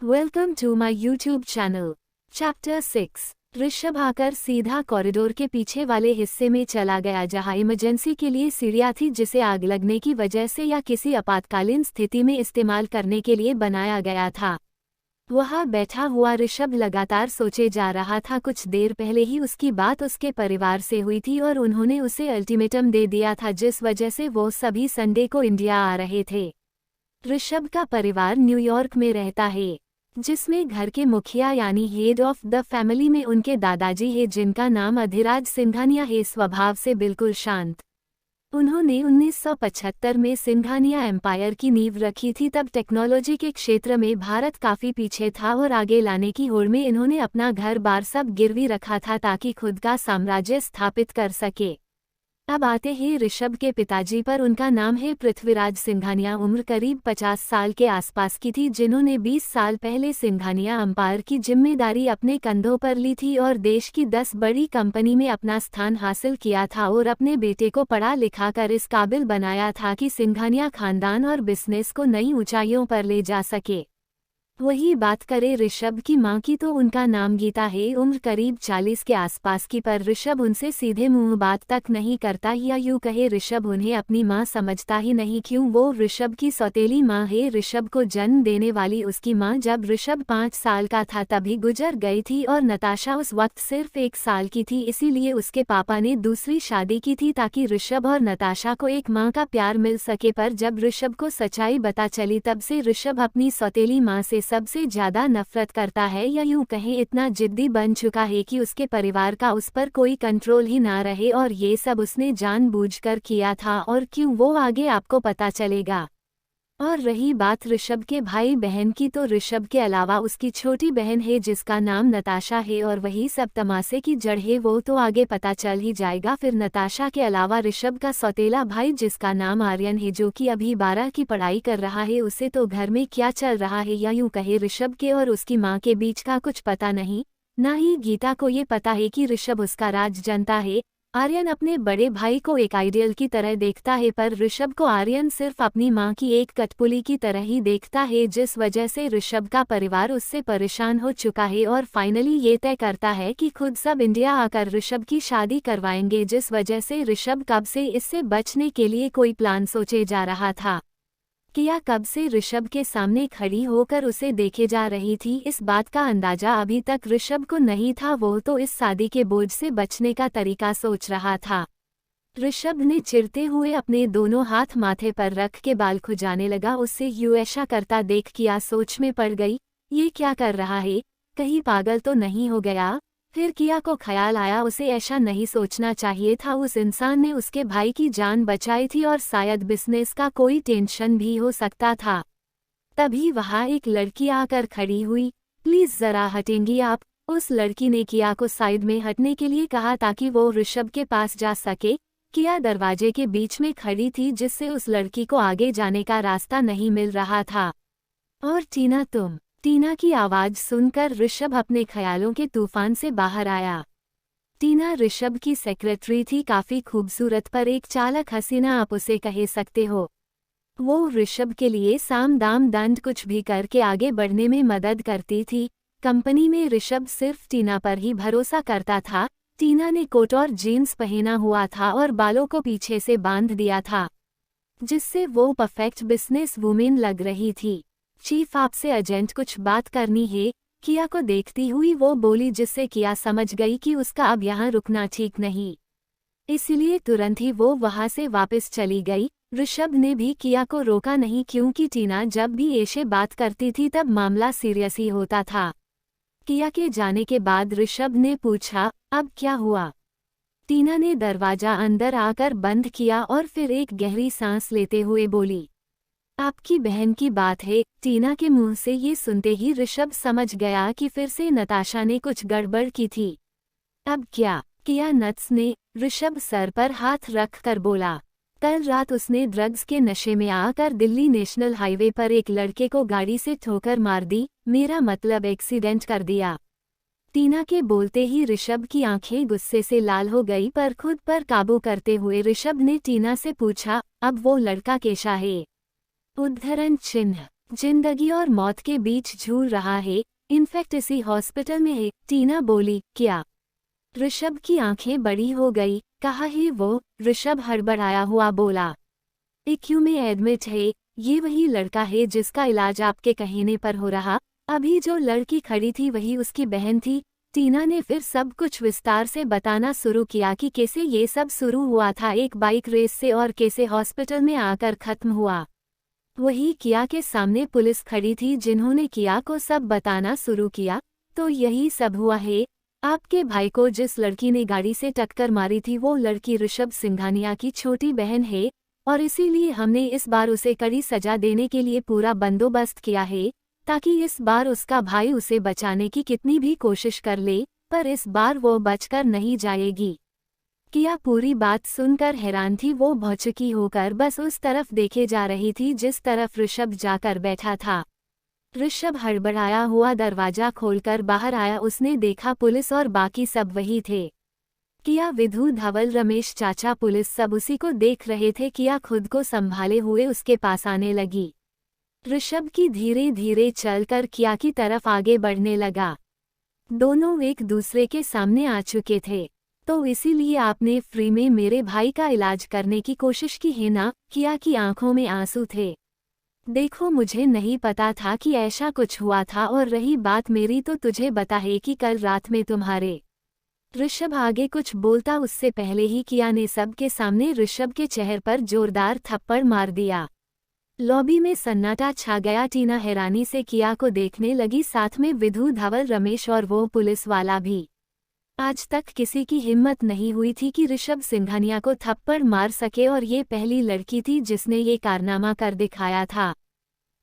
Welcome to my YouTube channel. Chapter 6। Rishabh आकर सीधा corridor के पीछे वाले हिस्से में चला गया जहां इमरजेंसी के लिए सीढ़ियां थी जिसे आग लगने की वजह से या किसी आपातकालीन स्थिति में इस्तेमाल करने के लिए बनाया गया था। वहां बैठा हुआ ऋषभ लगातार सोचे जा रहा था। कुछ देर पहले ही उसकी बात उसके परिवार से हुई थी और उन्होंने उसे अल्टीमेटम दे दिया था जिस वजह से वो सभी संडे को इंडिया आ रहे थे। ऋषभ का परिवार न्यूयॉर्क में रहता है, जिसमें घर के मुखिया यानी हेड ऑफ द फैमिली में उनके दादाजी है जिनका नाम अधिराज सिंघानिया है। स्वभाव से बिल्कुल शांत। उन्होंने 1975 में सिंघानिया एम्पायर की नींव रखी थी। तब टेक्नोलॉजी के क्षेत्र में भारत काफी पीछे था और आगे लाने की होड़ में इन्होंने अपना घर बार सब गिरवी रखा था ताकि खुद का साम्राज्य स्थापित कर सके। अब आते हैं ऋषभ के पिताजी पर। उनका नाम है पृथ्वीराज सिंघानिया। उम्र करीब 50 साल के आसपास की थी, जिन्होंने 20 साल पहले सिंघानिया एम्पायर की जिम्मेदारी अपने कंधों पर ली थी और देश की 10 बड़ी कंपनी में अपना स्थान हासिल किया था और अपने बेटे को पढ़ा लिखा कर इस काबिल बनाया था कि सिंघानिया खानदान और बिजनेस को नई ऊंचाइयों पर ले जा सके। वही बात करें ऋषभ की मां की तो उनका नाम गीता है। उम्र करीब 40 के आसपास की, पर ऋषभ उनसे सीधे मुंह बात तक नहीं करता, या यूं कहे ऋषभ उन्हें अपनी मां समझता ही नहीं। क्यों? वो ऋषभ की सौतेली मां है। ऋषभ को जन्म देने वाली उसकी मां जब ऋषभ 5 साल का था तभी गुजर गई थी और नताशा उस वक्त सिर्फ 1 साल की थी। इसीलिए उसके पापा ने दूसरी शादी की थी ताकि ऋषभ और नताशा को एक मां का प्यार मिल सके। पर जब ऋषभ को सच्चाई पता चली तब से ऋषभ अपनी सौतेली मां से सबसे ज्यादा नफरत करता है, या यूं कहें इतना जिद्दी बन चुका है कि उसके परिवार का उस पर कोई कंट्रोल ही ना रहे। और ये सब उसने जानबूझकर किया था। और क्यों, वो आगे आपको पता चलेगा। और रही बात ऋषभ के भाई बहन की, तो ऋषभ के अलावा उसकी छोटी बहन है जिसका नाम नताशा है और वही सब तमाशे की जड़ है। वो तो आगे पता चल ही जाएगा। फिर नताशा के अलावा ऋषभ का सौतेला भाई जिसका नाम आर्यन है, जो कि अभी 12 की पढ़ाई कर रहा है। उसे तो घर में क्या चल रहा है, या यूं कहे ऋषभ के और उसकी मां के बीच का कुछ पता नहीं। ना ही गीता को ये पता है कि ऋषभ उसका राज जनता है। आर्यन अपने बड़े भाई को एक आइडियल की तरह देखता है, पर ऋषभ को आर्यन सिर्फ अपनी मां की एक कठपुतली की तरह ही देखता है, जिस वजह से ऋषभ का परिवार उससे परेशान हो चुका है और फाइनली ये तय करता है कि खुद सब इंडिया आकर ऋषभ की शादी करवाएंगे। जिस वजह से ऋषभ कब से इससे बचने के लिए कोई प्लान सोचे जा रहा था। किया कब से ऋषभ के सामने खड़ी होकर उसे देखे जा रही थी, इस बात का अंदाजा अभी तक ऋषभ को नहीं था। वो तो इस शादी के बोझ से बचने का तरीका सोच रहा था। ऋषभ ने चिढ़ते हुए अपने दोनों हाथ माथे पर रख के बाल खुजाने लगा। उससे यूं ऐसा करता देख किया सोच में पड़ गई, ये क्या कर रहा है, कहीं पागल तो नहीं हो गया। फिर किया को ख्याल आया उसे ऐसा नहीं सोचना चाहिए था। उस इंसान ने उसके भाई की जान बचाई थी और शायद बिजनेस का कोई टेंशन भी हो सकता था। तभी वहां एक लड़की आकर खड़ी हुई। प्लीज जरा हटेंगी आप? उस लड़की ने किया को साइड में हटने के लिए कहा ताकि वो ऋषभ के पास जा सके। किया दरवाजे के बीच में खड़ी थी जिससे उस लड़की को आगे जाने का रास्ता नहीं मिल रहा था। और टीना, तुम? टीना की आवाज सुनकर ऋषभ अपने ख्यालों के तूफान से बाहर आया। टीना ऋषभ की सेक्रेटरी थी, काफी खूबसूरत पर एक चालक हसीना आप उसे कह सकते हो। वो ऋषभ के लिए साम दाम दंड कुछ भी करके आगे बढ़ने में मदद करती थी। कंपनी में ऋषभ सिर्फ टीना पर ही भरोसा करता था। टीना ने कोट और जीन्स पहना हुआ था और बालों को पीछे से बांध दिया था, जिससे वो परफेक्ट बिजनेस वुमेन लग रही थी। चीफ, आपसे एजेंट कुछ बात करनी है। किया को देखती हुई वो बोली, जिससे किया समझ गई कि उसका अब यहाँ रुकना ठीक नहीं। इसलिए तुरंत ही वो वहां से वापस चली गई। ऋषभ ने भी किया को रोका नहीं, क्योंकि टीना जब भी ऐसे बात करती थी तब मामला सीरियस ही होता था। किया के जाने के बाद ऋषभ ने पूछा, अब क्या हुआ? टीना ने दरवाजा अंदर आकर बंद किया और फिर एक गहरी सांस लेते हुए बोली, आपकी बहन की बात है। टीना के मुंह से ये सुनते ही ऋषभ समझ गया कि फिर से नताशा ने कुछ गड़बड़ की थी। अब क्या? किया नट्स ने ऋषभ सर पर हाथ रख कर बोला, कल रात उसने ड्रग्स के नशे में आकर दिल्ली नेशनल हाईवे पर एक लड़के को गाड़ी से ठोकर मार दी, मेरा मतलब एक्सीडेंट कर दिया। टीना के बोलते ही ऋषभ की आंखें गुस्से से लाल हो गई, पर खुद पर काबू करते हुए ऋषभ ने टीना से पूछा, अब वो लड़का कैसा है? उद्धरण चिन्ह। जिंदगी और मौत के बीच झूल रहा है, इनफैक्ट इसी हॉस्पिटल में है। टीना बोली। क्या? ऋषभ की आंखें बड़ी हो गई। कहा है वो? ऋषभ हड़बड़ाया हुआ बोला। ICU में एडमिट है। ये वही लड़का है जिसका इलाज आपके कहने पर हो रहा। अभी जो लड़की खड़ी थी वही उसकी बहन थी। टीना ने फिर सब कुछ विस्तार से बताना शुरू किया कि कैसे ये सब शुरू हुआ था एक बाइक रेस से और कैसे हॉस्पिटल में आकर खत्म हुआ। वही किया के सामने पुलिस खड़ी थी जिन्होंने किया को सब बताना शुरू किया। तो यही सब हुआ है। आपके भाई को जिस लड़की ने गाड़ी से टक्कर मारी थी वो लड़की ऋषभ सिंघानिया की छोटी बहन है और इसीलिए हमने इस बार उसे कड़ी सजा देने के लिए पूरा बंदोबस्त किया है ताकि इस बार उसका भाई उसे बचाने की कितनी भी कोशिश कर ले पर इस बार वो बचकर नहीं जाएगी। किया पूरी बात सुनकर हैरान थी। वो भौचकी होकर बस उस तरफ देखे जा रही थी जिस तरफ ऋषभ जाकर बैठा था। ऋषभ हड़बड़ाया हुआ दरवाजा खोलकर बाहर आया। उसने देखा पुलिस और बाकी सब वही थे। किया, विधु, धवल, रमेश चाचा, पुलिस सब उसी को देख रहे थे। किया खुद को संभाले हुए उसके पास आने लगी। ऋषभ की धीरे धीरे चलकर किया की तरफ आगे बढ़ने लगा। दोनों एक दूसरे के सामने आ चुके थे। तो इसीलिए आपने फ्री में मेरे भाई का इलाज करने की कोशिश की है ना? किया की आंखों में आंसू थे। देखो मुझे नहीं पता था कि ऐसा कुछ हुआ था और रही बात मेरी तो तुझे बता है कि कल रात में तुम्हारे। ऋषभ आगे कुछ बोलता उससे पहले ही किया ने सबके सामने ऋषभ के चेहरे पर जोरदार थप्पड़ मार दिया। लॉबी में सन्नाटा छा गया। टीना हैरानी से किया को देखने लगी, साथ में विधु, धवल, रमेश और वो पुलिस वाला भी। आज तक किसी की हिम्मत नहीं हुई थी कि ऋषभ सिंघानिया को थप्पड़ मार सके और ये पहली लड़की थी जिसने ये कारनामा कर दिखाया था।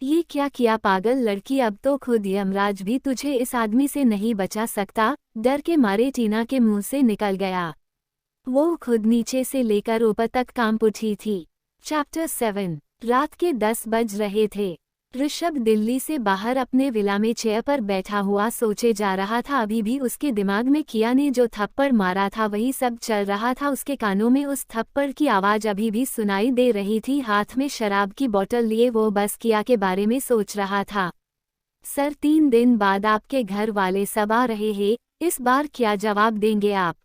ये क्या किया पागल लड़की, अब तो खुद यमराज भी तुझे इस आदमी से नहीं बचा सकता। डर के मारे टीना के मुंह से निकल गया। वो खुद नीचे से लेकर ऊपर तक कांप उठी थी। चैप्टर 7। रात के 10 बज रहे थे। ऋषभ दिल्ली से बाहर अपने विला में चेयर पर बैठा हुआ सोचे जा रहा था। अभी भी उसके दिमाग में किया ने जो थप्पड़ मारा था वही सब चल रहा था। उसके कानों में उस थप्पड़ की आवाज़ अभी भी सुनाई दे रही थी। हाथ में शराब की बोतल लिए वो बस किया के बारे में सोच रहा था। सर, 3 दिन बाद आपके घर वाले सब आ रहे हैं, इस बार क्या जवाब देंगे आप?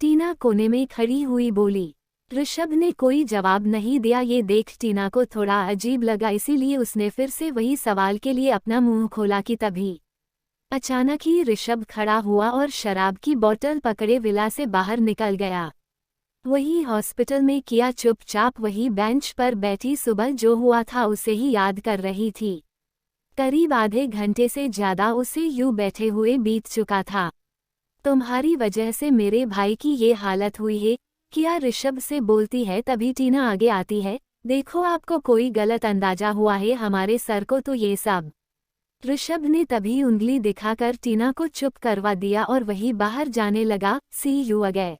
टीना कोने में खड़ी हुई बोली। ऋषभ ने कोई जवाब नहीं दिया। ये देख टीना को थोड़ा अजीब लगा, इसीलिए उसने फिर से वही सवाल के लिए अपना मुंह खोला कि तभी अचानक ही ऋषभ खड़ा हुआ और शराब की बोतल पकड़े विला से बाहर निकल गया। वही हॉस्पिटल में किया चुपचाप वही बेंच पर बैठी सुबह जो हुआ था उसे ही याद कर रही थी। करीब आधे घंटे से ज़्यादा उसे यूं बैठे हुए बीत चुका था। तुम्हारी वजह से मेरे भाई की ये हालत हुई है, किया ऋषभ से बोलती है। तभी टीना आगे आती है। देखो आपको कोई गलत अंदाजा हुआ है, हमारे सर को तो ये सब। ऋषभ ने तभी उंगली दिखाकर टीना को चुप करवा दिया और वही बाहर जाने लगा। सी यू अगेन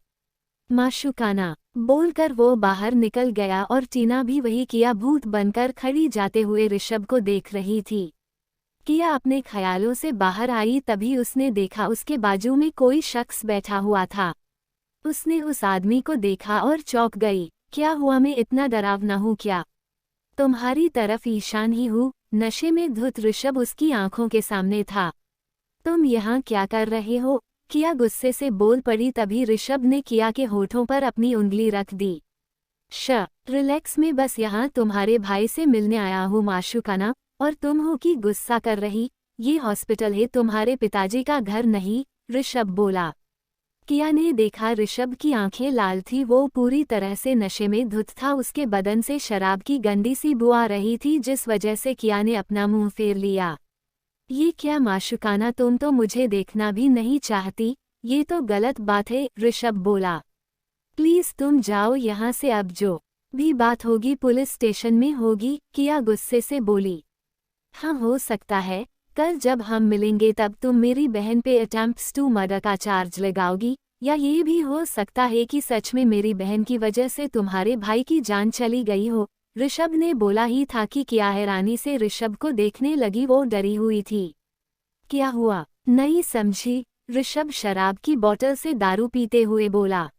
माशुकाना बोलकर वो बाहर निकल गया और टीना भी वही किया भूत बनकर खड़ी जाते हुए ऋषभ को देख रही थी। किया अपने ख्यालों से बाहर आई तभी उसने देखा उसके बाजू में कोई शख्स बैठा हुआ था। उसने उस आदमी को देखा और चौंक गई। क्या हुआ, मैं इतना डरावना हूँ क्या? तुम्हारी तरफ ईशान ही हूँ। नशे में धुत ऋषभ उसकी आंखों के सामने था। तुम यहाँ क्या कर रहे हो? किया गुस्से से बोल पड़ी। तभी ऋषभ ने किया के होठों पर अपनी उंगली रख दी। रिलैक्स, में बस यहाँ तुम्हारे भाई से मिलने आया हूँ माशुकाना, और तुम हो कि गुस्सा कर रही? ये हॉस्पिटल है, तुम्हारे पिताजी का घर नहीं, ऋषभ बोला। किया ने देखा ऋषभ की आंखें लाल थी, वो पूरी तरह से नशे में धुत था। उसके बदन से शराब की गंदी सी बू आ रही थी जिस वजह से किया ने अपना मुंह फेर लिया। ये क्या माशुकाना, तुम तो मुझे देखना भी नहीं चाहती, ये तो गलत बात है, ऋषभ बोला। प्लीज तुम जाओ यहाँ से, अब जो भी बात होगी पुलिस स्टेशन में होगी, किया गुस्से से बोली। हाँ हो सकता है कल जब हम मिलेंगे तब तुम मेरी बहन पे अटेम्प्ट्स टू मर्डर का चार्ज लगाओगी, या ये भी हो सकता है कि सच में मेरी बहन की वजह से तुम्हारे भाई की जान चली गई हो, ऋषभ ने बोला ही था कि किया हैरानी से ऋषभ को देखने लगी। वो डरी हुई थी। क्या हुआ, नहीं समझी? ऋषभ शराब की बोतल से दारू पीते हुए बोला।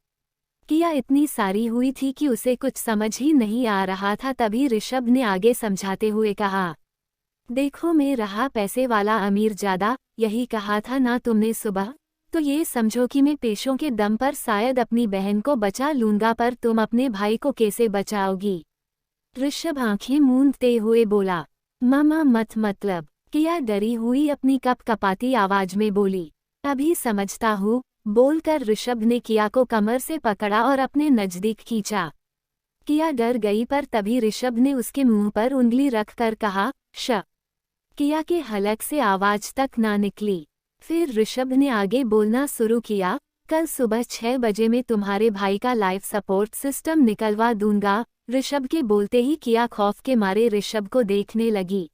किया इतनी सारी हुई थी कि उसे कुछ समझ ही नहीं आ रहा था। तभी ऋषभ ने आगे समझाते हुए कहा, देखो मैं रहा पैसे वाला अमीर ज्यादा, यही कहा था ना तुमने सुबह? तो ये समझो कि मैं पेशों के दम पर शायद अपनी बहन को बचा लूंगा, पर तुम अपने भाई को कैसे बचाओगी? ऋषभ आंखें मूंदते हुए बोला। मामा मत मतलब। किया डरी हुई अपनी कपकपाती आवाज में बोली। अभी समझता हूँ, बोलकर ऋषभ ने किया को कमर से पकड़ा और अपने नजदीक खींचा। किया डर गई, पर तभी ऋषभ ने उसके मुंह पर उंगली रखकर कहा, श। किया के हलक से आवाज तक ना निकली। फिर ऋषभ ने आगे बोलना शुरू किया, कल सुबह 6 बजे में तुम्हारे भाई का लाइफ सपोर्ट सिस्टम निकलवा दूंगा। ऋषभ के बोलते ही किया खौफ के मारे ऋषभ को देखने लगी।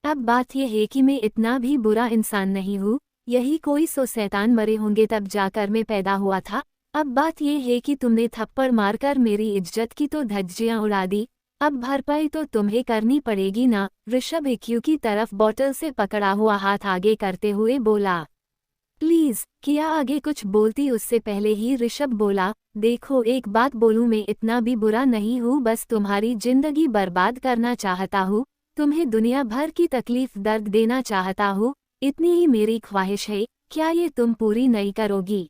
अब बात यह है कि मैं इतना भी बुरा इंसान नहीं हूँ, यही कोई 100 शैतान मरे होंगे तब जाकर मैं पैदा हुआ था। अब बात यह है कि तुमने थप्पड़ मारकर मेरी इज्जत की तो धज्जियां उड़ा दी, अब भरपाई तो तुम्हें करनी पड़ेगी ना। ऋषभ एक्यू की तरफ बोतल से पकड़ा हुआ हाथ आगे करते हुए बोला। प्लीज। किया आगे कुछ बोलती उससे पहले ही ऋषभ बोला, देखो एक बात बोलूं, मैं इतना भी बुरा नहीं हूँ, बस तुम्हारी जिंदगी बर्बाद करना चाहता हूँ, तुम्हें दुनिया भर की तकलीफ दर्द देना चाहता हूँ, इतनी ही मेरी ख्वाहिश है, क्या ये तुम पूरी नहीं करोगी?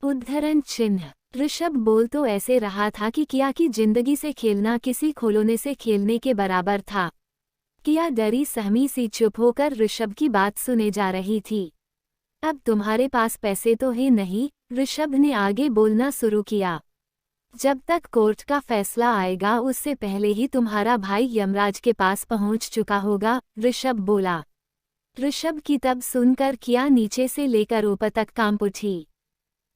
उद्धरण चिन्ह। ऋषभ बोल तो ऐसे रहा था कि किया की जिंदगी से खेलना किसी खिलौने से खेलने के बराबर था। किया डरी सहमी सी चुप होकर ऋषभ की बात सुने जा रही थी। अब तुम्हारे पास पैसे तो है नहीं, ऋषभ ने आगे बोलना शुरू किया। जब तक कोर्ट का फैसला आएगा उससे पहले ही तुम्हारा भाई यमराज के पास पहुंच चुका होगा, ऋषभ बोला। ऋषभ की तब सुनकर किया नीचे से लेकर ऊपर तक कांप उठी।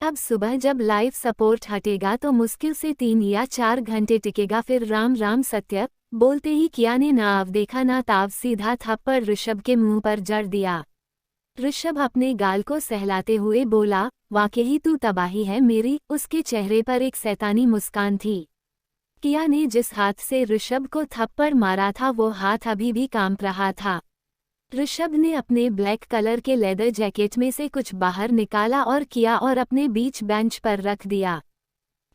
अब सुबह जब लाइफ सपोर्ट हटेगा तो मुश्किल से 3 या 4 घंटे टिकेगा, फिर राम राम सत्य। बोलते ही किया ने ना आव देखा ना ताव सीधा थप्पड़ ऋषभ के मुंह पर जड़ दिया। ऋषभ अपने गाल को सहलाते हुए बोला, वाकई तू तबाही है मेरी। उसके चेहरे पर एक शैतानी मुस्कान थी। किया ने जिस हाथ से ऋषभ को थप्पड़ मारा था वो हाथ अभी भी कांप रहा था। ऋषभ ने अपने ब्लैक कलर के लेदर जैकेट में से कुछ बाहर निकाला और किया और अपने बीच बेंच पर रख दिया।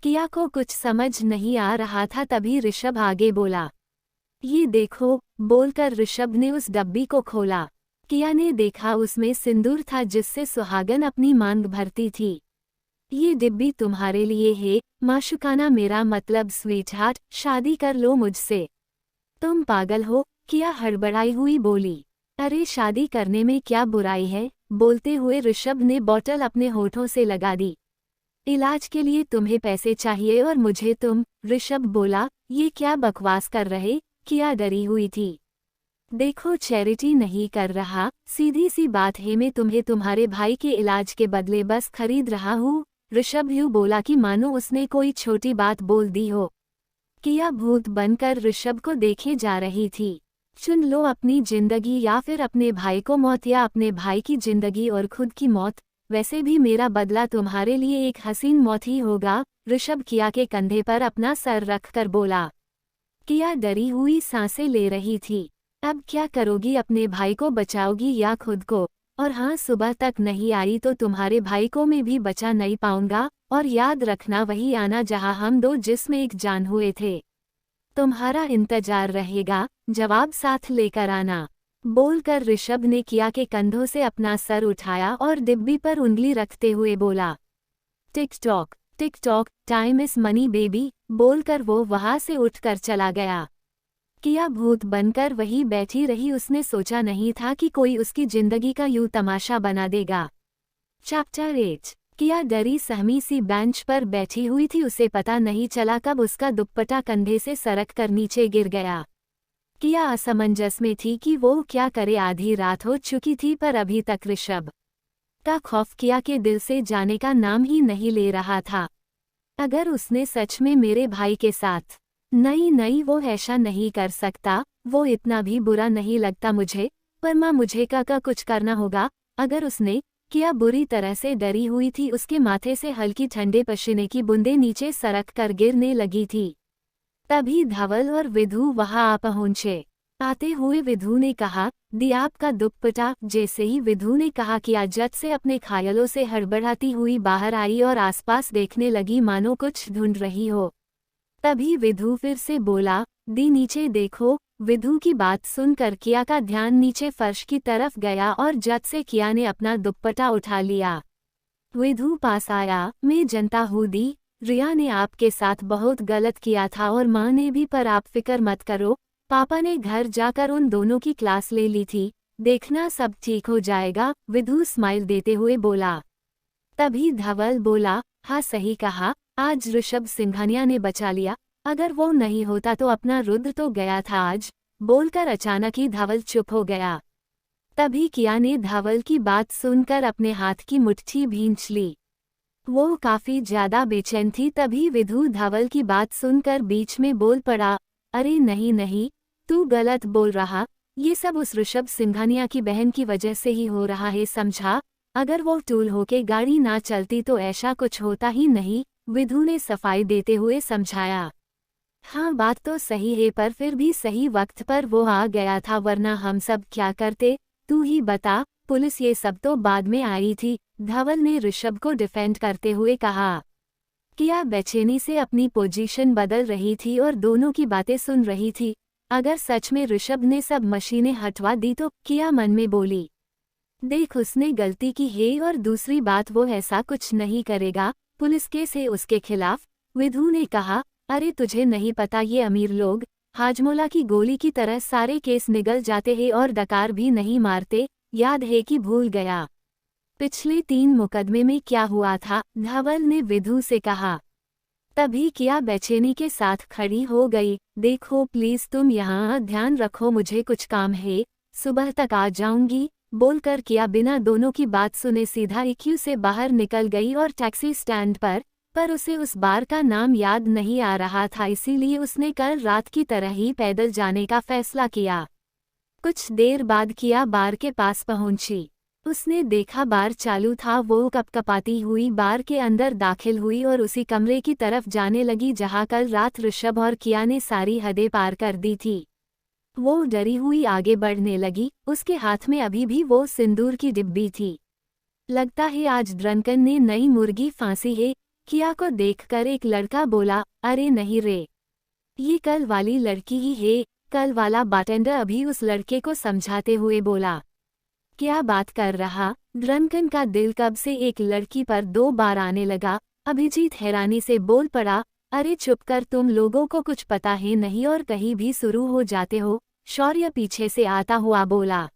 किया को कुछ समझ नहीं आ रहा था, तभी ऋषभ आगे बोला, ये देखो। बोलकर ऋषभ ने उस डब्बी को खोला। किया ने देखा उसमें सिंदूर था जिससे सुहागन अपनी मांग भरती थी। ये डिब्बी तुम्हारे लिए है माशुकाना, मेरा मतलब स्वीट हार्ट, शादी कर लो मुझसे। तुम पागल हो? किया हड़बड़ाई हुई बोली। अरे शादी करने में क्या बुराई है? बोलते हुए ऋषभ ने बोतल अपने होठों से लगा दी। इलाज के लिए तुम्हें पैसे चाहिए और मुझे तुम, ऋषभ बोला। ये क्या बकवास कर रहे? किया डरी हुई थी। देखो चैरिटी नहीं कर रहा, सीधी सी बात है, मैं तुम्हें तुम्हारे भाई के इलाज के बदले बस खरीद रहा हूँ। ऋषभ यूं बोला कि मानो उसने कोई छोटी बात बोल दी हो। किया भूत बनकर ऋषभ को देखे जा रही थी। चुन लो अपनी जिंदगी या फिर अपने भाई को मौत, या अपने भाई की जिंदगी और खुद की मौत। वैसे भी मेरा बदला तुम्हारे लिए एक हसीन मौत ही होगा। ऋषभ किया के कंधे पर अपना सर रखकर बोला। किया डरी हुई सांसें ले रही थी। अब क्या करोगी? अपने भाई को बचाओगी या खुद को? और हाँ, सुबह तक नहीं आई तो तुम्हारे भाई को मैं भी बचा नहीं पाऊंगा। और याद रखना, वही आना जहां हम दो जिसमें एक जान हुए थे। तुम्हारा इंतजार रहेगा, जवाब साथ लेकर आना। बोलकर ऋषभ ने किया के कंधों से अपना सर उठाया और डिब्बी पर उंगली रखते हुए बोला, tick tock, time is money baby. बोलकर वो वहां से उठकर चला गया। किया भूत बनकर वहीं बैठी रही। उसने सोचा नहीं था कि कोई उसकी जिंदगी का यूं तमाशा बना देगा। चैप्टर 8। किया डरी सहमी सी बेंच पर बैठी हुई थी। उसे पता नहीं चला कब उसका दुपट्टा कंधे से सरक कर नीचे गिर गया। किया असमंजस में थी कि वो क्या करे। आधी रात हो चुकी थी पर अभी तक ऋषभ का खौफ किया के दिल से जाने का नाम ही नहीं ले रहा था। अगर उसने सच में मेरे भाई के साथ नहीं, वो ऐसा नहीं कर सकता। वो इतना भी बुरा नहीं लगता मुझे, पर माँ मुझे का कुछ करना होगा। अगर उसने किया बुरी तरह से डरी हुई थी। उसके माथे से हल्की ठंडे पसीने की बूंदें नीचे सरक कर गिरने लगी थी। तभी धवल और विधु वहां आ पहुंचे। आते हुए विधु ने कहा, दी आपका दुपट्टा। जैसे ही विधु ने कहा, किया जट से अपने ख्यालों से हड़बड़ाती हुई बाहर आई और आसपास देखने लगी मानो कुछ ढूंढ रही हो। तभी विधु फिर से बोला, दी नीचे देखो। विधु की बात सुनकर किया का ध्यान नीचे फर्श की तरफ गया और झट से किया ने अपना दुपट्टा उठा लिया। विधु पास आया, मैं जनता हूँ दी, रिया ने आपके साथ बहुत गलत किया था और माँ ने भी, पर आप फिक्र मत करो, पापा ने घर जाकर उन दोनों की क्लास ले ली थी, देखना सब ठीक हो जाएगा। विधु स्माइल देते हुए बोला। तभी धवल बोला, हाँ सही कहा, आज ऋषभ सिंघानिया ने बचा लिया, अगर वो नहीं होता तो अपना रुद्र तो गया था आज। बोलकर अचानक ही धवल चुप हो गया। तभी किया ने धवल की बात सुनकर अपने हाथ की मुट्ठी भींच ली। वो काफी ज्यादा बेचैन थी। तभी विधु धवल की बात सुनकर बीच में बोल पड़ा, अरे नहीं नहीं, तू गलत बोल रहा, ये सब उस ऋषभ सिंघानिया की बहन की वजह से ही हो रहा है, समझा? अगर वो टूल होके गाड़ी ना चलती तो ऐसा कुछ होता ही नहीं, विधु ने सफाई देते हुए समझाया। हाँ बात तो सही है, पर फिर भी सही वक्त पर वो आ गया था, वरना हम सब क्या करते, तू ही बता। पुलिस ये सब तो बाद में आई थी, धवल ने ऋषभ को डिफेंड करते हुए कहा। किया बेचैनी से अपनी पोजीशन बदल रही थी और दोनों की बातें सुन रही थी। अगर सच में ऋषभ ने सब मशीनें हटवा दी तो, किया मन में बोली। देख उसने गलती की है और दूसरी बात वो ऐसा कुछ नहीं करेगा, पुलिस केस है उसके खिलाफ। विधु ने कहा, अरे तुझे नहीं पता ये अमीर लोग हाजमोला की गोली की तरह सारे केस निगल जाते हैं और डकार भी नहीं मारते, याद है कि भूल गया पिछले 3 मुकदमे में क्या हुआ था, धवल ने विधु से कहा। तभी किया बेचैनी के साथ खड़ी हो गई। देखो प्लीज तुम यहाँ ध्यान रखो, मुझे कुछ काम है, सुबह तक आ जाऊंगी। बोलकर किया बिना दोनों की बात सुने सीधा EQ से बाहर निकल गई और टैक्सी स्टैंड पर उसे उस बार का नाम याद नहीं आ रहा था, इसीलिए उसने कल रात की तरह ही पैदल जाने का फैसला किया। कुछ देर बाद किया बार के पास पहुंची। उसने देखा बार चालू था। वो कपकपाती हुई बार के अंदर दाखिल हुई और उसी कमरे की तरफ जाने लगी जहां कल रात ऋषभ और किया ने सारी हदें पार कर दी थी। वो डरी हुई आगे बढ़ने लगी, उसके हाथ में अभी भी वो सिंदूर की डिब्बी थी। लगता है आज ड्रंकन ने नई मुर्गी फांसी है, किया को देखकर एक लड़का बोला। अरे नहीं रे, ये कल वाली लड़की ही है। कल वाला बारटेंडर अभी उस लड़के को समझाते हुए बोला। क्या बात कर रहा? ड्रंकन का दिल कब से एक लड़की पर 2 बार आने लगा। अभिजीत हैरानी से बोल पड़ा। अरे चुप कर, तुम लोगों को कुछ पता है नहीं और कहीं भी शुरू हो जाते हो। शौर्य पीछे से आता हुआ बोला।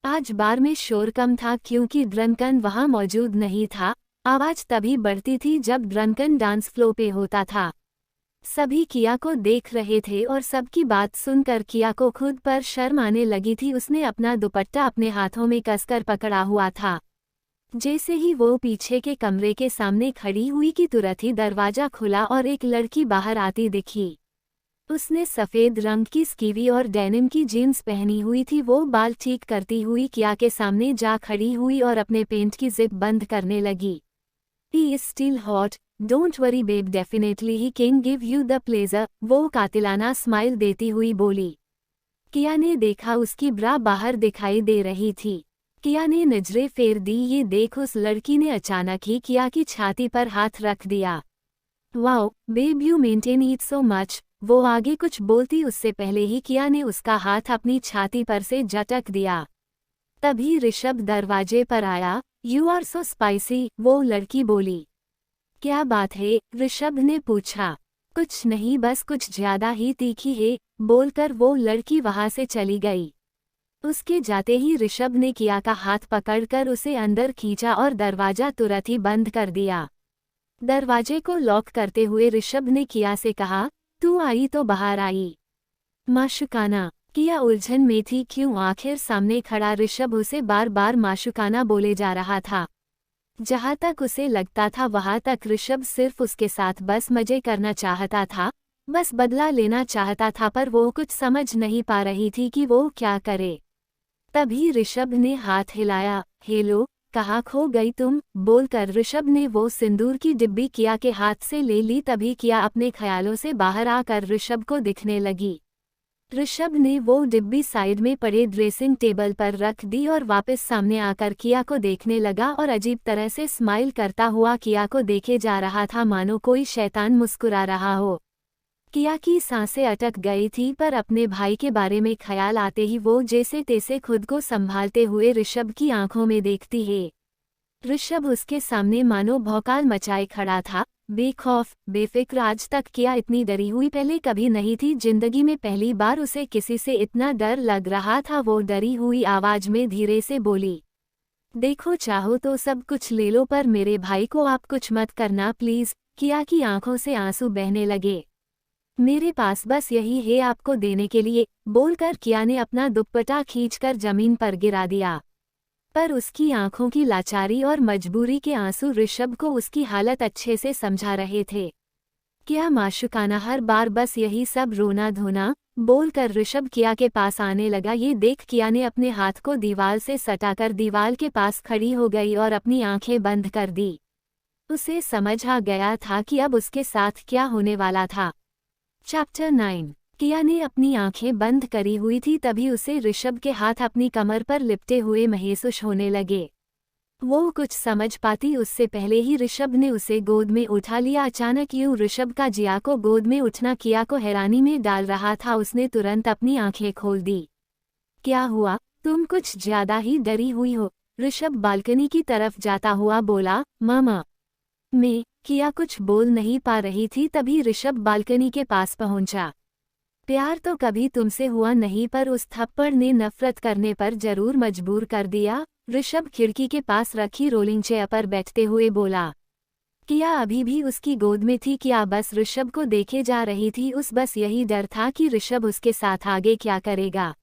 आज बार में शोर कम था क्योंकि ड्रंकन वहां मौजूद नहीं था। आवाज तभी बढ़ती थी जब ड्रंकन डांस फ्लो पे होता था। सभी किया को देख रहे थे और सबकी बात सुनकर किया को खुद पर शर्म आने लगी थी। उसने अपना दुपट्टा अपने हाथों में कसकर पकड़ा हुआ था। जैसे ही वो पीछे के कमरे के सामने खड़ी हुई कि तुरंत ही दरवाजा खुला और एक लड़की बाहर आती दिखी। उसने सफेद रंग की स्कीवी और डेनिम की जीन्स पहनी हुई थी। वो बाल ठीक करती हुई किया के सामने जा खड़ी हुई और अपने पेंट की जिप बंद करने लगी। He is still hot, don't worry babe, definitely he can give you the pleasure, वो कातिलाना स्माइल देती हुई बोली। किया ने देखा उसकी ब्रा बाहर दिखाई दे रही थी। किया ने नजरें फेर दी। ये देख उस लड़की ने अचानक ही किया की छाती पर हाथ रख दिया। Wow babe you maintain it so much. वो आगे कुछ बोलती उससे पहले ही किया ने उसका हाथ अपनी छाती पर से झटक दिया। तभी ऋषभ दरवाजे पर आया। यू आर सो स्पाइसी, वो लड़की बोली। क्या बात है? ऋषभ ने पूछा। कुछ नहीं, बस कुछ ज्यादा ही तीखी है, बोलकर वो लड़की वहां से चली गई। उसके जाते ही ऋषभ ने किया का हाथ पकड़कर उसे अंदर खींचा और दरवाजा तुरंत ही बंद कर दिया। दरवाजे को लॉक करते हुए ऋषभ ने किया से कहा, तू आई तो बाहर आई। माशुकाना। किया उलझन में थी क्यों आखिर सामने खड़ा ऋषभ उसे बार बार माशुकाना बोले जा रहा था। जहां तक उसे लगता था वहां तक ऋषभ सिर्फ उसके साथ बस मजे करना चाहता था, बस बदला लेना चाहता था, पर वो कुछ समझ नहीं पा रही थी कि वो क्या करे। तभी ऋषभ ने हाथ हिलाया। हेलो, कहाँ खो गई तुम? बोलकर ऋषभ ने वो सिंदूर की डिब्बी किया के हाथ से ले ली। तभी किया अपने ख्यालों से बाहर आकर ऋषभ को दिखने लगी। ऋषभ ने वो डिब्बी साइड में पड़े ड्रेसिंग टेबल पर रख दी और वापस सामने आकर किया को देखने लगा और अजीब तरह से स्माइल करता हुआ किया को देखे जा रहा था, मानो कोई शैतान मुस्कुरा रहा हो। किया की सांसें अटक गई थी, पर अपने भाई के बारे में ख्याल आते ही वो जैसे तैसे खुद को संभालते हुए ऋषभ की आंखों में देखती है। ऋषभ उसके सामने मानो भौकाल मचाए खड़ा था, बेखौफ बेफिक्र। आज तक किया इतनी डरी हुई पहले कभी नहीं थी। जिंदगी में पहली बार उसे किसी से इतना डर लग रहा था। वो डरी हुई आवाज में धीरे से बोली, देखो चाहो तो सब कुछ ले लो, पर मेरे भाई को आप कुछ मत करना प्लीज। किया की आंखों से आंसू बहने लगे। मेरे पास बस यही है आपको देने के लिए, बोलकर किया ने अपना दुपट्टा खींचकर जमीन पर गिरा दिया। पर उसकी आंखों की लाचारी और मजबूरी के आंसू ऋषभ को उसकी हालत अच्छे से समझा रहे थे। क्या माशुकाना हर बार बस यही सब रोना धोना, बोलकर ऋषभ किया के पास आने लगा। ये देख किया ने अपने हाथ को दीवार से सटाकर दीवार के पास खड़ी हो गई और अपनी आंखें बंद कर दी। उसे समझ आ गया था कि अब उसके साथ क्या होने वाला था। चैप्टर 9। किया ने अपनी आंखें बंद करी हुई थी, तभी उसे ऋषभ के हाथ अपनी कमर पर लिपटे हुए महसूस होने लगे। वो कुछ समझ पाती उससे पहले ही ऋषभ ने उसे गोद में उठा लिया। अचानक यूं ऋषभ का जिया को गोद में उठना किया को हैरानी में डाल रहा था। उसने तुरंत अपनी आंखें खोल दी। क्या हुआ, तुम कुछ ज्यादा ही डरी हुई हो, ऋषभ बालकनी की तरफ जाता हुआ बोला। मामा मैं, किया कुछ बोल नहीं पा रही थी, तभी ऋषभ बालकनी के पास पहुंचा। प्यार तो कभी तुमसे हुआ नहीं, पर उस थप्पड़ ने नफरत करने पर जरूर मजबूर कर दिया, ऋषभ खिड़की के पास रखी रोलिंग चेयर पर बैठते हुए बोला। किया अभी भी उसकी गोद में थी। किया बस ऋषभ को देखे जा रही थी। उस बस यही डर था कि ऋषभ उसके साथ आगे क्या करेगा।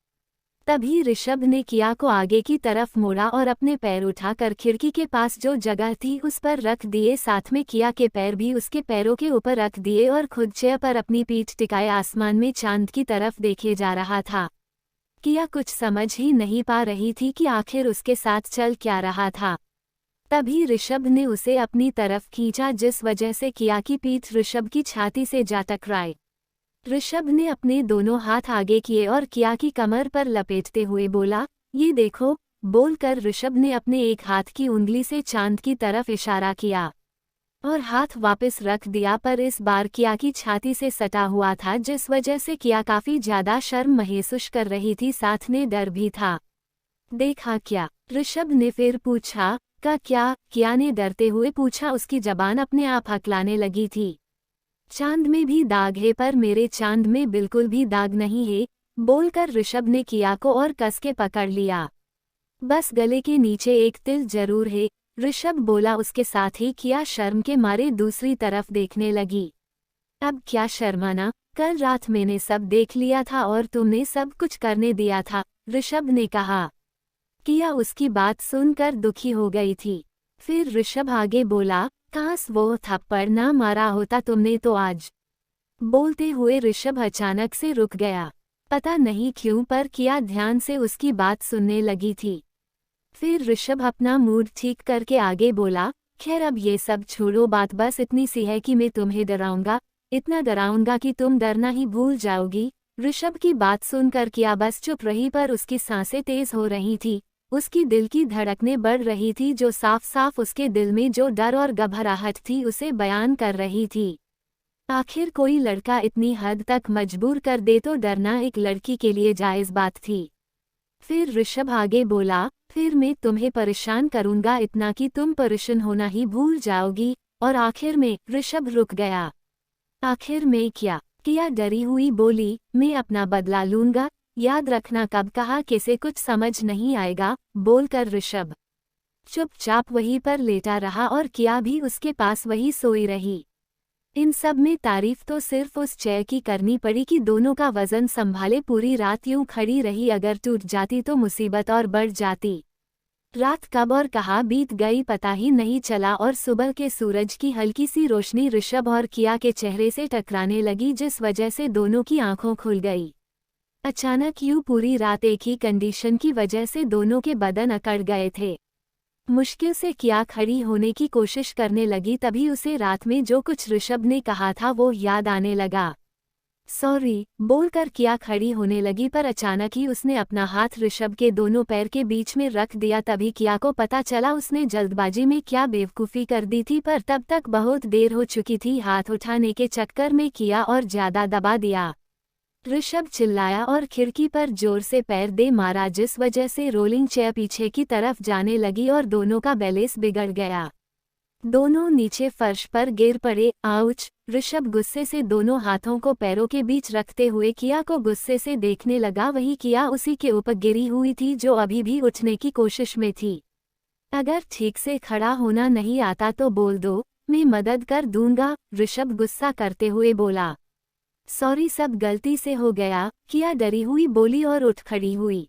तभी ऋषभ ने किया को आगे की तरफ मोड़ा और अपने पैर उठाकर खिड़की के पास जो जगह थी उस पर रख दिए। साथ में किया के पैर भी उसके पैरों के ऊपर रख दिए और खुद चेयर पर अपनी पीठ टिकाए आसमान में चांद की तरफ देखे जा रहा था। किया कुछ समझ ही नहीं पा रही थी कि आखिर उसके साथ चल क्या रहा था। तभी ऋषभ ने उसे अपनी तरफ खींचा, जिस वजह से किया की पीठ ऋषभ की छाती से जा टकराई। ऋषभ ने अपने दोनों हाथ आगे किए और किया की कमर पर लपेटते हुए बोला, ये देखो, बोलकर ऋषभ ने अपने एक हाथ की उंगली से चांद की तरफ इशारा किया और हाथ वापस रख दिया। पर इस बार किया की छाती से सटा हुआ था, जिस वजह से किया काफी ज्यादा शर्म महसूस कर रही थी, साथ में डर भी था। देखा क्या, ऋषभ ने फिर पूछा। का क्या, किया ने डरते हुए पूछा। उसकी जबान अपने आप हकलाने लगी थी। चांद में भी दाग है, पर मेरे चांद में बिल्कुल भी दाग नहीं है, बोलकर ऋषभ ने किया को और कस के पकड़ लिया। बस गले के नीचे एक तिल जरूर है, ऋषभ बोला। उसके साथ ही किया शर्म के मारे दूसरी तरफ देखने लगी। अब क्या शर्माना, कल रात मैंने सब देख लिया था और तुमने सब कुछ करने दिया था, ऋषभ ने कहा। किया उसकी बात सुनकर दुखी हो गई थी। फिर ऋषभ आगे बोला, काश वो थप्पड़ ना मारा होता तुमने तो आज। बोलते हुए ऋषभ अचानक से रुक गया। पता नहीं क्यों, पर किया ध्यान से उसकी बात सुनने लगी थी। फिर ऋषभ अपना मूड ठीक करके आगे बोला, खैर अब ये सब छोड़ो, बात बस इतनी सी है कि मैं तुम्हें डराऊंगा, इतना डराऊंगा कि तुम डरना ही भूल जाओगी। ऋषभ की बात सुनकर किया बस चुप रही, पर उसकी सांसें तेज हो रही थी। उसकी दिल की धड़कनें बढ़ रही थी, जो साफ साफ उसके दिल में जो डर और घबराहट थी उसे बयान कर रही थी। आखिर कोई लड़का इतनी हद तक मजबूर कर दे तो डरना एक लड़की के लिए जायज़ बात थी। फिर ऋषभ आगे बोला, फिर मैं तुम्हें परेशान करूंगा इतना कि तुम परेशान होना ही भूल जाओगी। और आखिर में ऋषभ रुक गया। आखिर में क्या, किया डरी हुई बोली, मैं अपना बदला लूंगा, याद रखना कब कहा किसे कुछ समझ नहीं आएगा, बोलकर ऋषभ चुपचाप वहीं पर लेटा रहा और किया भी उसके पास वही सोई रही। इन सब में तारीफ तो सिर्फ उस चेयर की करनी पड़ी कि दोनों का वजन संभाले पूरी रात यूं खड़ी रही। अगर टूट जाती तो मुसीबत और बढ़ जाती। रात कब और कहाँ बीत गई पता ही नहीं चला और सुबह के सूरज की हल्की सी रोशनी ऋषभ और किया के चेहरे से टकराने लगी, जिस वजह से दोनों की आंखों खुल गई। अचानक यूं पूरी रात एक ही कंडीशन की वजह से दोनों के बदन अकड़ गए थे। मुश्किल से किया खड़ी होने की कोशिश करने लगी, तभी उसे रात में जो कुछ ऋषभ ने कहा था वो याद आने लगा। सॉरी बोलकर किया खड़ी होने लगी, पर अचानक ही उसने अपना हाथ ऋषभ के दोनों पैर के बीच में रख दिया। तभी किया को पता चला उसने जल्दबाजी में क्या बेवकूफ़ी कर दी थी, पर तब तक बहुत देर हो चुकी थी। हाथ उठाने के चक्कर में किया और ज़्यादा दबा दिया। ऋषभ चिल्लाया और खिड़की पर जोर से पैर दे मारा, जिस वजह से रोलिंग चेयर पीछे की तरफ जाने लगी और दोनों का बैलेंस बिगड़ गया। दोनों नीचे फर्श पर गिर पड़े। आउच! ऋषभ गुस्से से दोनों हाथों को पैरों के बीच रखते हुए किया को गुस्से से देखने लगा। वही किया उसी के ऊपर गिरी हुई थी, जो अभी भी उठने की कोशिश में थी। अगर ठीक से खड़ा होना नहीं आता तो बोल दो, मैं मदद कर दूंगा, ऋषभ गुस्सा करते हुए बोला। सॉरी, सब गलती से हो गया, किया डरी हुई बोली और उठ खड़ी हुई।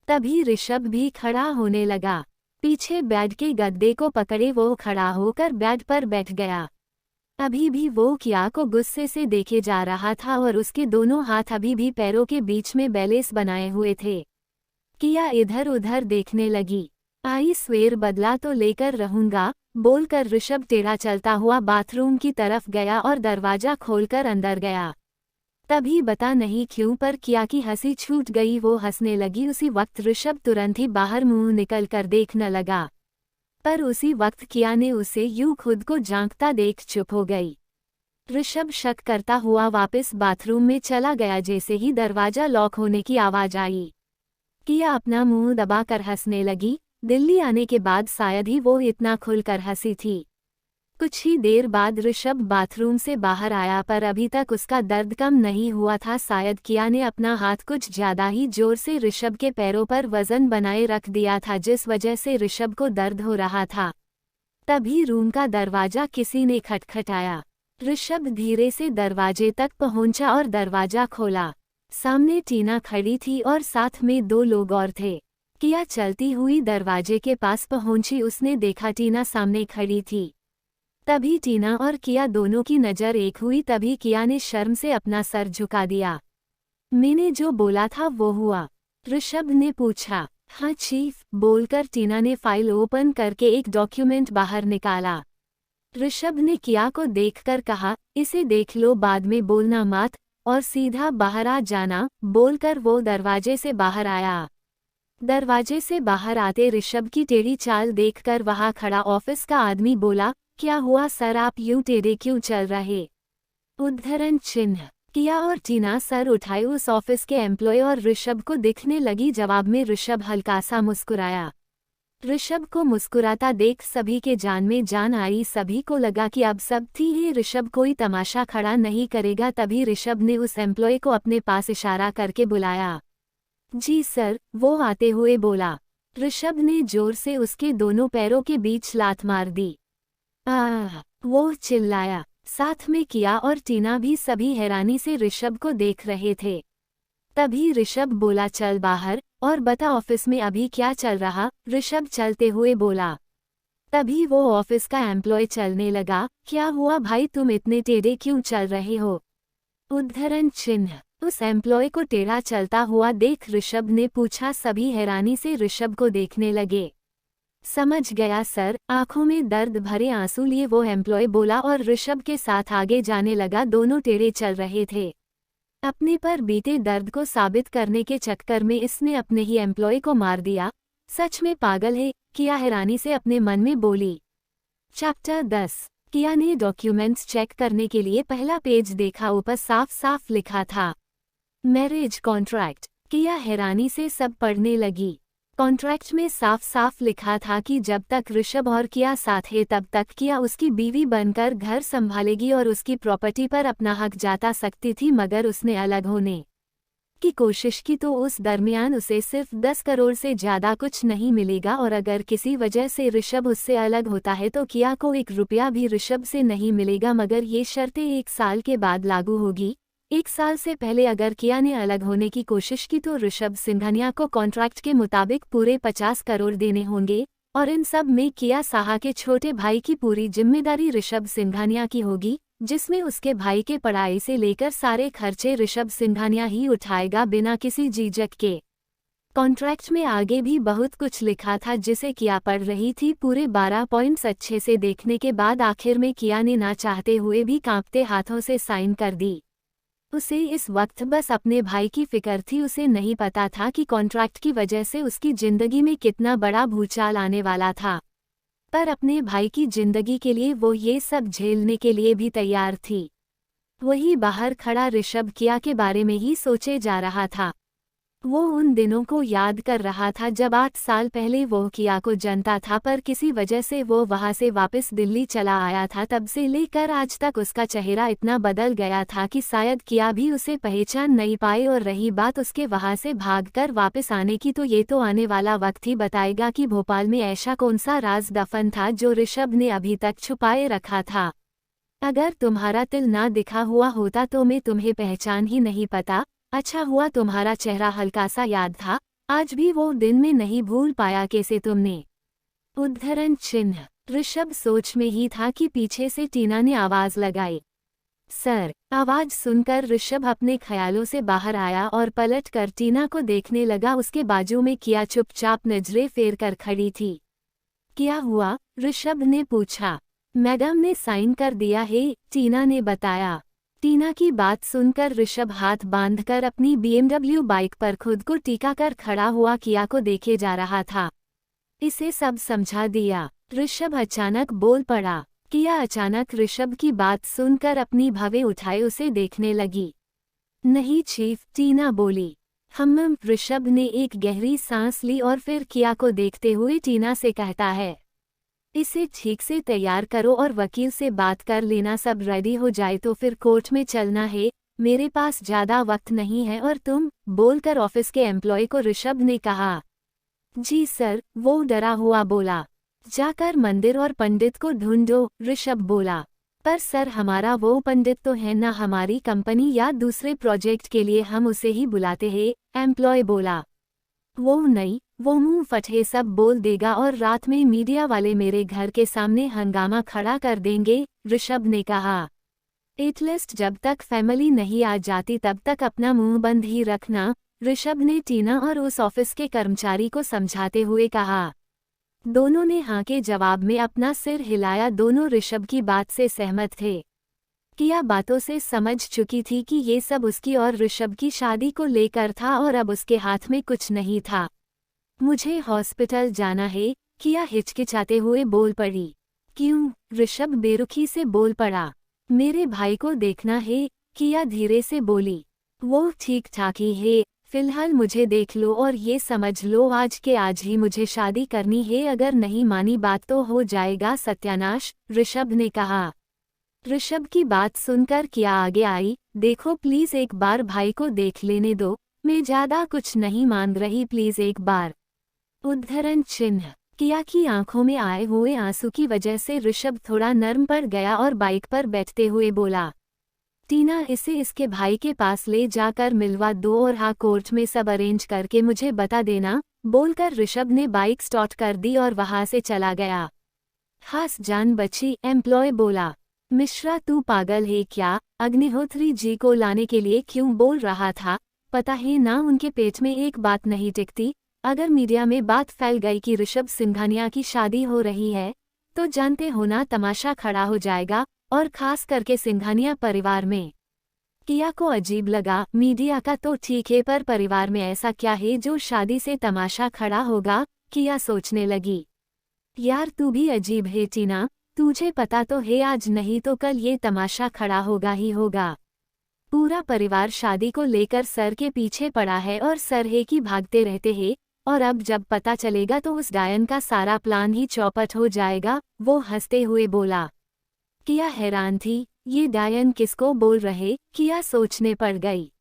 तभी ऋषभ भी खड़ा होने लगा। पीछे बेड के गद्दे को पकड़े वो खड़ा होकर बेड पर बैठ गया। अभी भी वो किया को गुस्से से देखे जा रहा था और उसके दोनों हाथ अभी भी पैरों के बीच में बैलेंस बनाए हुए थे। किया इधर उधर देखने लगी। आई स्वेर बदला तो लेकर रहूंगा, बोलकर ऋषभ टेढ़ा चलता हुआ बाथरूम की तरफ गया और दरवाजा खोलकर अंदर गया। तभी बता नहीं क्यों पर किया की हंसी छूट गई। वो हंसने लगी। उसी वक्त ऋषभ तुरंत ही बाहर मुंह निकल कर देखने लगा, पर उसी वक्त किया ने उसे यूं खुद को झांकता देख चुप हो गई। ऋषभ शक करता हुआ वापस बाथरूम में चला गया। जैसे ही दरवाजा लॉक होने की आवाज आई, किया अपना मुंह दबाकर हंसने लगी। दिल्ली आने के बाद शायद ही वो इतना खुलकर हंसी थी। कुछ ही देर बाद ऋषभ बाथरूम से बाहर आया, पर अभी तक उसका दर्द कम नहीं हुआ था। शायद किया ने अपना हाथ कुछ ज्यादा ही जोर से ऋषभ के पैरों पर वजन बनाए रख दिया था, जिस वजह से ऋषभ को दर्द हो रहा था। तभी रूम का दरवाजा किसी ने खटखटाया। ऋषभ धीरे से दरवाजे तक पहुंचा और दरवाजा खोला। सामने टीना खड़ी थी और साथ में 2 लोग और थे। किया चलती हुई दरवाजे के पास पहुंची। उसने देखा टीना सामने खड़ी थी। तभी टीना और किया दोनों की नज़र एक हुई। तभी किया ने शर्म से अपना सर झुका दिया। मैंने जो बोला था वो हुआ? ऋषभ ने पूछा। हाँ चीफ, बोलकर टीना ने फाइल ओपन करके एक डॉक्यूमेंट बाहर निकाला। ऋषभ ने किया को देखकर कहा, इसे देख लो, बाद में बोलना मत और सीधा बाहर आ जाना, बोलकर वो दरवाजे से बाहर आया। दरवाजे से बाहर आते ऋषभ की टेढ़ी चाल देखकर वहां खड़ा ऑफिस का आदमी बोला, क्या हुआ सर, आप यूं टेढ़े क्यों चल रहे? उद्धरण चिन्ह। किया और टीना सर उठाए उस ऑफिस के एम्प्लॉय और ऋषभ को दिखने लगी। जवाब में ऋषभ हल्का सा मुस्कुराया। ऋषभ को मुस्कुराता देख सभी के जान में जान आई। सभी को लगा कि अब सब ठीक है, ऋषभ कोई तमाशा खड़ा नहीं करेगा। तभी ऋषभ ने उस एम्प्लॉय को अपने पास इशारा करके बुलाया। जी सर, वो आते हुए बोला। ऋषभ ने जोर से उसके दोनों पैरों के बीच लात मार दी। आह! वो चिल्लाया। साथ में किया और टीना भी सभी हैरानी से ऋषभ को देख रहे थे। तभी ऋषभ बोला, चल बाहर और बता ऑफिस में अभी क्या चल रहा? ऋषभ चलते हुए बोला। तभी वो ऑफिस का एम्प्लॉय चलने लगा। क्या हुआ भाई, तुम इतने टेढ़े क्यों चल रहे हो? उद्धरण चिन्ह। उस एम्प्लॉय को टेढ़ा चलता हुआ देख ऋषभ ने पूछा। सभी हैरानी से ऋषभ को देखने लगे। समझ गया सर, आंखों में दर्द भरे आंसू लिए वो एम्प्लॉय बोला और ऋषभ के साथ आगे जाने लगा। दोनों टेढ़े चल रहे थे। अपने पर बीते दर्द को साबित करने के चक्कर में इसने अपने ही एम्प्लॉय को मार दिया। सच में पागल है, किया हैरानी से अपने मन में बोली। चैप्टर 10। किया ने डॉक्यूमेंट्स चेक करने के लिए पहला पेज देखा। ऊपर साफ साफ लिखा था, मैरिज कॉन्ट्रैक्ट। किया हैरानी से सब पढ़ने लगी। कॉन्ट्रैक्ट में साफ साफ लिखा था कि जब तक ऋषभ और किया साथ है तब तक किया उसकी बीवी बनकर घर संभालेगी और उसकी प्रॉपर्टी पर अपना हक जता सकती थी, मगर उसने अलग होने की कोशिश की तो उस दरमियान उसे सिर्फ 10 करोड़ से ज़्यादा कुछ नहीं मिलेगा। और अगर किसी वजह से ऋषभ उससे अलग होता है तो किया को 1 रुपया भी ऋषभ से नहीं मिलेगा, मगर ये शर्तें 1 साल के बाद लागू होगी। 1 साल से पहले अगर किया ने अलग होने की कोशिश की तो ऋषभ सिंघानिया को कॉन्ट्रैक्ट के मुताबिक पूरे 50 करोड़ देने होंगे और इन सब में किया साहा के छोटे भाई की पूरी जिम्मेदारी ऋषभ सिंघानिया की होगी, जिसमें उसके भाई के पढ़ाई से लेकर सारे खर्चे ऋषभ सिंघानिया ही उठाएगा बिना किसी झिझक के। कॉन्ट्रैक्ट में आगे भी बहुत कुछ लिखा था जिसे किया पढ़ रही थी। पूरे 12 पॉइंट्स अच्छे से देखने के बाद आखिर में किया ने ना चाहते हुए भी कांपते हाथों से साइन कर दी। उसे इस वक्त बस अपने भाई की फिक्र थी। उसे नहीं पता था कि कॉन्ट्रैक्ट की वजह से उसकी जिंदगी में कितना बड़ा भूचाल आने वाला था, पर अपने भाई की जिंदगी के लिए वो ये सब झेलने के लिए भी तैयार थी। वही बाहर खड़ा ऋषभ किया के बारे में ही सोचे जा रहा था। वो उन दिनों को याद कर रहा था जब 8 साल पहले वो किया को जानता था, पर किसी वजह से वो वहां से वापस दिल्ली चला आया था। तब से लेकर आज तक उसका चेहरा इतना बदल गया था कि शायद किया भी उसे पहचान नहीं पाए। और रही बात उसके वहां से भागकर वापस आने की, तो ये तो आने वाला वक्त ही बताएगा कि भोपाल में ऐसा कौन सा राज दफन था जो ऋषभ ने अभी तक छुपाए रखा था। अगर तुम्हारा तिल ना दिखा हुआ होता तो मैं तुम्हें पहचान ही नहीं पाता। अच्छा हुआ तुम्हारा चेहरा हल्का सा याद था, आज भी वो दिन में नहीं भूल पाया कैसे तुमने। उद्धरण चिन्ह। ऋषभ सोच में ही था कि पीछे से टीना ने आवाज लगाई। सर। आवाज सुनकर ऋषभ अपने ख्यालों से बाहर आया और पलट कर टीना को देखने लगा। उसके बाजू में किया चुपचाप नजरें फेर कर खड़ी थी। क्या हुआ? ऋषभ ने पूछा। मैडम ने साइन कर दिया है, टीना ने बताया। टीना की बात सुनकर ऋषभ हाथ बांधकर अपनी BMW बाइक पर खुद को टिका कर खड़ा हुआ किया को देखे जा रहा था। इसे सब समझा दिया, ऋषभ अचानक बोल पड़ा। किया अचानक ऋषभ की बात सुनकर अपनी भवें उठाए उसे देखने लगी। नहीं चीफ, टीना बोली। ऋषभ ने एक गहरी सांस ली और फिर किया को देखते हुए टीना से कहता है, इसे ठीक से तैयार करो और वकील से बात कर लेना, सब रेडी हो जाए तो फिर कोर्ट में चलना है। मेरे पास ज्यादा वक्त नहीं है। और तुम, बोलकर ऑफिस के एम्प्लॉय को ऋषभ ने कहा। जी सर, वो डरा हुआ बोला। जाकर मंदिर और पंडित को ढूंढो, ऋषभ बोला। पर सर हमारा वो पंडित तो है ना, हमारी कंपनी या दूसरे प्रोजेक्ट के लिए हम उसे ही बुलाते हैं, एम्प्लॉय बोला। वो नहीं, वो मुंह फटे सब बोल देगा और रात में मीडिया वाले मेरे घर के सामने हंगामा खड़ा कर देंगे, ऋषभ ने कहा। एटलीस्ट जब तक फैमिली नहीं आ जाती तब तक अपना मुंह बंद ही रखना, ऋषभ ने टीना और उस ऑफिस के कर्मचारी को समझाते हुए कहा। दोनों ने हाँ के जवाब में अपना सिर हिलाया। दोनों ऋषभ की बात से सहमत थे। किया बातों से समझ चुकी थी कि ये सब उसकी और ऋषभ की शादी को लेकर था और अब उसके हाथ में कुछ नहीं था। मुझे हॉस्पिटल जाना है, किया हिचकिचाते हुए बोल पड़ी। क्यों? ऋषभ बेरुखी से बोल पड़ा। मेरे भाई को देखना है, किया धीरे से बोली। वो ठीक ठाक ही है, फिलहाल मुझे देख लो और ये समझ लो आज के आज ही मुझे शादी करनी है। अगर नहीं मानी बात तो हो जाएगा सत्यानाश, ऋषभ ने कहा। ऋषभ की बात सुनकर किया आगे आई। देखो प्लीज एक बार भाई को देख लेने दो, मैं ज्यादा कुछ नहीं मांग रही, प्लीज एक बार। उद्धरण चिन्ह। किया की आंखों में आए हुए आंसू की वजह से ऋषभ थोड़ा नर्म पड़ गया और बाइक पर बैठते हुए बोला। टीना इसे इसके भाई के पास ले जाकर मिलवा दो और हाँ कोर्ट में सब अरेंज करके मुझे बता देना, बोलकर ऋषभ ने बाइक स्टार्ट कर दी और वहां से चला गया। हास जान बची, एम्प्लॉय बोला। मिश्रा तू पागल है क्या? अग्निहोत्री जी को लाने के लिए क्यों बोल रहा था? पता है ना उनके पेट में एक बात नहीं टिकती। अगर मीडिया में बात फैल गई कि ऋषभ सिंघानिया की शादी हो रही है तो जानते हो ना तमाशा खड़ा हो जाएगा, और खास करके सिंघानिया परिवार में। किया को अजीब लगा। मीडिया का तो ठीक है, पर परिवार में ऐसा क्या है जो शादी से तमाशा खड़ा होगा? किया सोचने लगी। यार तू भी अजीब है टीना, तुझे पता तो है आज नहीं तो कल ये तमाशा खड़ा होगा ही होगा। पूरा परिवार शादी को लेकर सर के पीछे पड़ा है और सर है कि भागते रहते हैं, और अब जब पता चलेगा तो उस डायन का सारा प्लान ही चौपट हो जाएगा, वो हंसते हुए बोला। किया हैरान थी, ये डायन किसको बोल रहे? किया सोचने पड़ गई।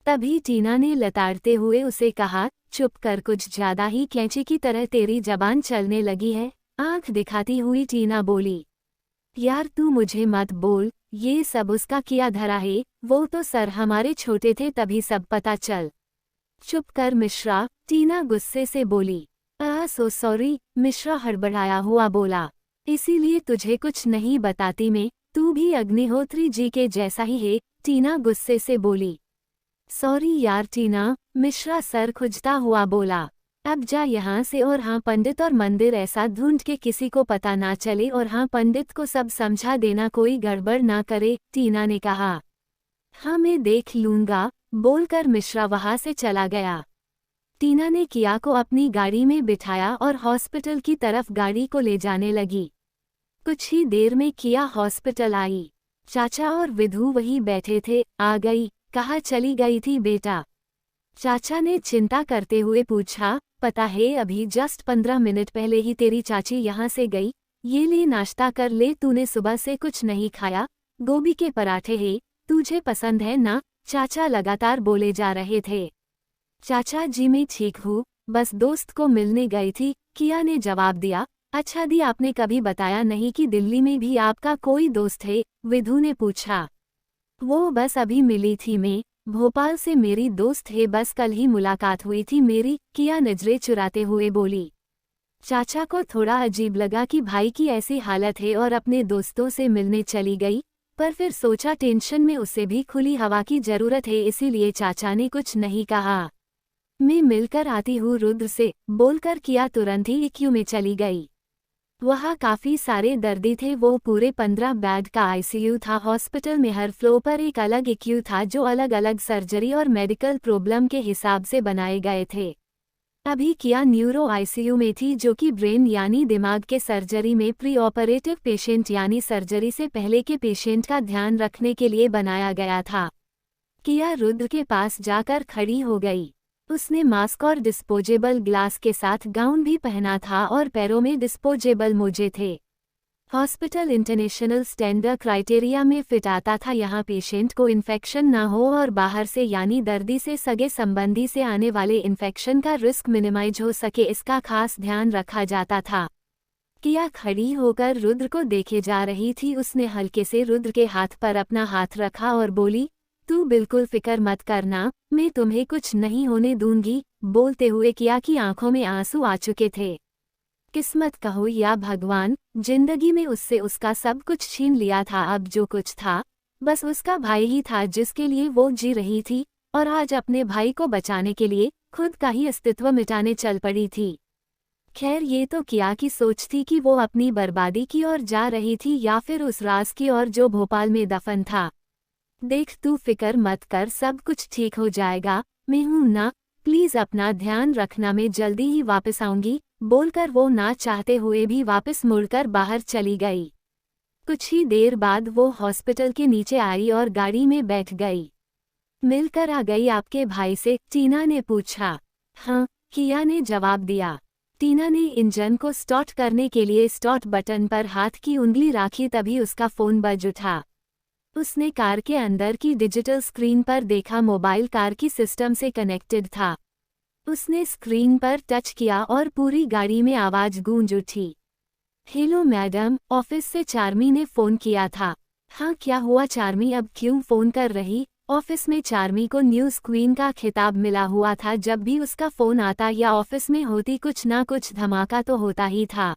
तभी टीना ने लताड़ते हुए उसे कहा, चुप कर, कुछ ज्यादा ही कैंची की तरह तेरी जबान चलने लगी है, आंख दिखाती हुई टीना बोली। यार तू मुझे मत बोल, ये सब उसका किया धरा है, वो तो सर हमारे छोटे थे तभी सब पता चल। चुप कर मिश्रा, टीना गुस्से से बोली। सो सॉरी, मिश्रा हड़बड़ाया हुआ बोला। इसीलिए तुझे कुछ नहीं बताती मैं, तू भी अग्निहोत्री जी के जैसा ही है, टीना गुस्से से बोली। सॉरी यार टीना, मिश्रा सर खुजता हुआ बोला। अब जा यहाँ से, और हाँ पंडित और मंदिर ऐसा ढूंढ के किसी को पता ना चले, और हाँ पंडित को सब समझा देना कोई गड़बड़ ना करे, टीना ने कहा। हाँ मैं देख लूंगा, बोलकर मिश्रा वहां से चला गया। टीना ने किया को अपनी गाड़ी में बिठाया और हॉस्पिटल की तरफ गाड़ी को ले जाने लगी। कुछ ही देर में किया हॉस्पिटल आई। चाचा और विधु वहीं बैठे थे। आ गई, कहाँ चली गई थी बेटा? चाचा ने चिंता करते हुए पूछा। पता है अभी जस्ट 15 मिनट पहले ही तेरी चाची यहाँ से गई। ये ले नाश्ता कर ले, तूने सुबह से कुछ नहीं खाया। गोभी के पराठे हैं, तुझे पसंद है ना? चाचा लगातार बोले जा रहे थे। चाचा जी मैं ठीक हूँ, बस दोस्त को मिलने गई थी, किया ने जवाब दिया। अच्छा दी, आपने कभी बताया नहीं कि दिल्ली में भी आपका कोई दोस्त है? विधु ने पूछा। वो बस अभी मिली थी मैं, भोपाल से मेरी दोस्त है, बस कल ही मुलाकात हुई थी मेरी, किया नजरें चुराते हुए बोली। चाचा को थोड़ा अजीब लगा कि भाई की ऐसी हालत है और अपने दोस्तों से मिलने चली गई, पर फिर सोचा टेंशन में उसे भी खुली हवा की जरूरत है, इसीलिए चाचा ने कुछ नहीं कहा। मैं मिलकर आती हूँ रुद्र से, बोलकर किया तुरंत ही ICU में चली गई। वहाँ काफ़ी सारे दर्दी थे। वो पूरे 15 बेड का ICU था। हॉस्पिटल में हर फ्लोर पर एक अलग ICU था जो अलग अलग सर्जरी और मेडिकल प्रॉब्लम के हिसाब से बनाए गए थे। अभी किया न्यूरो ICU में थी, जो कि ब्रेन यानी दिमाग के सर्जरी में प्री ऑपरेटिव पेशेंट यानी सर्जरी से पहले के पेशेंट का ध्यान रखने के लिए बनाया गया था। किया रुद्र के पास जाकर खड़ी हो गई। उसने मास्क और डिस्पोजेबल ग्लास के साथ गाउन भी पहना था और पैरों में डिस्पोजेबल मोजे थे। हॉस्पिटल इंटरनेशनल स्टैंडर्ड क्राइटेरिया में फिट आता था। यहाँ पेशेंट को इन्फेक्शन न हो और बाहर से यानी दर्दी से सगे संबंधी से आने वाले इन्फेक्शन का रिस्क मिनिमाइज हो सके, इसका खास ध्यान रखा जाता था। किया खड़ी होकर रुद्र को देखे जा रही थी। उसने हल्के से रुद्र के हाथ पर अपना हाथ रखा और बोली, तू बिल्कुल फिक्र मत करना, मैं तुम्हें कुछ नहीं होने दूंगी। बोलते हुए किया की आंखों में आंसू आ चुके थे। किस्मत कहो या भगवान, जिंदगी में उससे उसका सब कुछ छीन लिया था। अब जो कुछ था बस उसका भाई ही था जिसके लिए वो जी रही थी, और आज अपने भाई को बचाने के लिए खुद का ही अस्तित्व मिटाने चल पड़ी थी। खैर ये तो किया की सोच थी कि वो अपनी बर्बादी की ओर जा रही थी या फिर उस राज की ओर जो भोपाल में दफन था। देख तू फिक्र मत कर, सब कुछ ठीक हो जाएगा, मैं हूं ना, प्लीज अपना ध्यान रखना, मैं जल्दी ही वापस आऊंगी। बोलकर वो ना चाहते हुए भी वापस मुड़कर बाहर चली गई। कुछ ही देर बाद वो हॉस्पिटल के नीचे आई और गाड़ी में बैठ गई। मिलकर आ गई आपके भाई से? टीना ने पूछा। हाँ, किया ने जवाब दिया। टीना ने इंजन को स्टार्ट करने के लिए स्टार्ट बटन पर हाथ की उंगली रखी, तभी उसका फोन बज उठा। उसने कार के अंदर की डिजिटल स्क्रीन पर देखा, मोबाइल कार की सिस्टम से कनेक्टेड था। उसने स्क्रीन पर टच किया और पूरी गाड़ी में आवाज गूंज उठी। हेलो मैडम, ऑफिस से चार्मी ने फ़ोन किया था। हाँ क्या हुआ चार्मी, अब क्यों फ़ोन कर रही? ऑफिस में चार्मी को न्यूज़ क्वीन का खिताब मिला हुआ था। जब भी उसका फ़ोन आता या ऑफिस में होती कुछ ना कुछ धमाका तो होता ही था।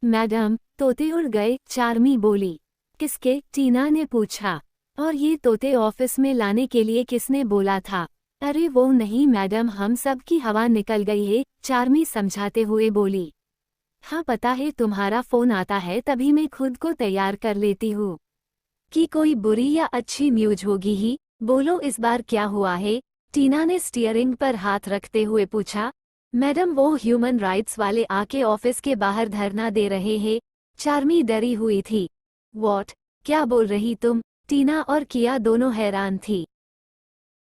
मैडम, तोते उड़ गए, चार्मी बोली। किसके? टीना ने पूछा। और ये तोते ऑफिस में लाने के लिए किसने बोला था? अरे वो नहीं मैडम, हम सब की हवा निकल गई है, चार्मी समझाते हुए बोली। हाँ पता है, तुम्हारा फ़ोन आता है तभी मैं खुद को तैयार कर लेती हूँ कि कोई बुरी या अच्छी न्यूज़ होगी ही। बोलो इस बार क्या हुआ है? टीना ने स्टीयरिंग पर हाथ रखते हुए पूछा। मैडम वो ह्यूमन राइट्स वाले आके ऑफिस के बाहर धरना दे रहे हैं। चार्मी डरी हुई थी। व्हाट? क्या बोल रही तुम? टीना और किया दोनों हैरान थी।